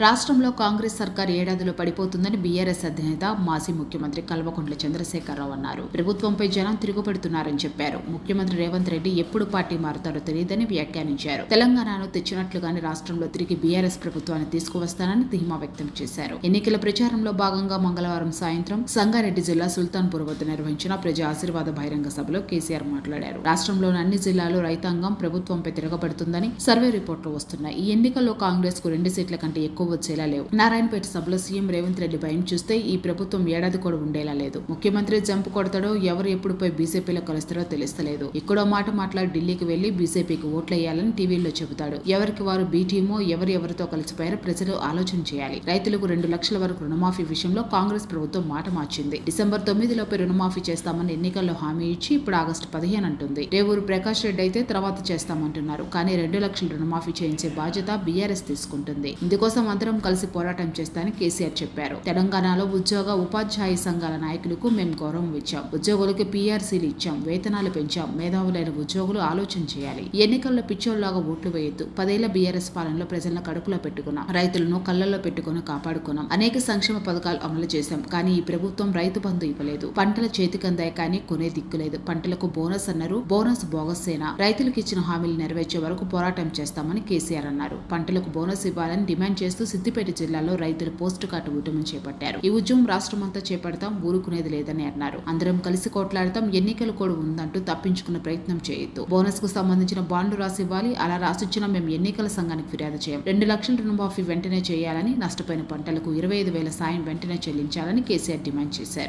రాష్ట్రంలో కాంగ్రెస్ సర్కార్ ఏడాదిలో పడిపోతుందని బీఆర్ఎస్ అధినేత మాజీ ముఖ్యమంత్రి కల్వకుంట్ల చంద్రశేఖరరావు అన్నారు. ప్రభుత్వంపై జనం తిరుగుబడుతున్నారని చెప్పారు. ముఖ్యమంత్రి రేవంత్ రెడ్డి ఎప్పుడు పార్టీ మారుతారో తెలియదని వ్యాఖ్యానించారు. తెలంగాణను తెచ్చినట్లుగానే రాష్ట్రంలో తిరిగి బీఆర్ఎస్ ప్రభుత్వాన్ని తీసుకువస్తానని ధీమా వ్యక్తం చేశారు. ఎన్నికల ప్రచారంలో భాగంగా మంగళవారం సాయంత్రం సంగారెడ్డి జిల్లా సుల్తాన్పూర్ వద్ద నిర్వహించిన ప్రజా ఆశీర్వాద బహిరంగ సభలో కేసీఆర్ మాట్లాడారు. రాష్ట్రంలోని అన్ని జిల్లాల్లో రైతాంగం ప్రభుత్వంపై తిరగబడుతుందని సర్వే రిపోర్టులు వస్తున్నాయి. ఈ ఎన్నికల్లో కాంగ్రెస్ కు 2 సీట్ల కంటే ఎక్కువ వచ్చేలా లేవు. నారాయణపేట సభలో సీఎం రేవంత్ రెడ్డి భయం చూస్తే ఈ ప్రభుత్వం ఏడాది కూడా ఉండేలా లేదు. ముఖ్యమంత్రి జంప్ కొడతాడో, ఎవరు ఎప్పుడు పోయి బీజేపీలో కలుస్తారో తెలుస్తలేదు. ఇక్కడో మాట మాట్లాడి ఢిల్లీకి వెళ్లి బీజేపీకి ఓట్లేయాలని టీవీల్లో చెబుతాడు. ఎవరికి వారు బీ టీమో ఎవరెవరితో కలిసిపోయారో ప్రజలు ఆలోచన చేయాలి. రైతులకు 2 లక్షల వరకు రుణమాఫీ విషయంలో కాంగ్రెస్ ప్రభుత్వం మాట మార్చింది. డిసెంబర్ 9 లోపే రుణమాఫీ చేస్తామని ఎన్నికల్లో హామీ ఇచ్చి ఇప్పుడు ఆగస్టు 15 అంటుంది. రేవూరు ప్రకాష్ రెడ్డి అయితే తర్వాత చేస్తామంటున్నారు. కానీ 2 లక్షల రుణమాఫీ చేయించే బాధ్యత బీఆర్ఎస్ తీసుకుంటుంది. ఇందుకోసం అందరం కలిసి పోరాటం చేస్తానని కేసీఆర్ చెప్పారు. తెలంగాణలో ఉద్యోగ ఉపాధ్యాయ సంఘాల నాయకులకు మేము గౌరవం ఇచ్చాం. ఉద్యోగులకు పీఆర్సీలు ఇచ్చాం. వేతనాలు పెంచాం. మేధావులైన ఉద్యోగులు ఆలోచన చేయాలి. ఎన్నికల్లో పిచ్చోళ్లాగా ఓట్లు వేయొద్దు. 10 ఏళ్ల బీఆర్ఎస్ పాలనలో ప్రజలను కడుపులో పెట్టుకున్నాం. రైతులను కళ్లలో పెట్టుకుని కాపాడుకున్నాం. అనేక సంక్షేమ పథకాలు అమలు చేశాం. కానీ ఈ ప్రభుత్వం రైతు బంధు ఇవ్వలేదు. పంటల చేతికందాయి కానీ కొనే దిక్కులేదు. పంటలకు బోనస్ అన్నారు. బోనస్ బోగస్సేనా? రైతులకు ఇచ్చిన హామీలు నెరవేర్చే వరకు పోరాటం చేస్తామని కేసీఆర్ అన్నారు. పంటలకు బోనస్ ఇవ్వాలని డిమాండ్ చేస్తూ సిద్దిపేట జిల్లాలో రైతులు పోస్టు కార్డు ఉద్యమం చేపట్టారు. ఈ ఉద్యమం రాష్ట్రమంతా చేపడతాం, ఊరుకునేది లేదని అన్నారు. అందరం కలిసి కొట్లాడతాం. ఎన్నికలు కూడా ఉందంటూ తప్పించుకునే ప్రయత్నం చేయొద్దు. బోనస్ కు సంబంధించిన బాండ్లు రాసివ్వాలి. అలా రాసిచ్చినా మేము ఎన్నికల సంఘానికి ఫిర్యాదు చేయం. 2 లక్షల రుణమాఫీ వెంటనే చేయాలని, నష్టపోయిన పంటలకు 25,000 సాయం వెంటనే చెల్లించాలని కేసీఆర్ డిమాండ్ చేశారు.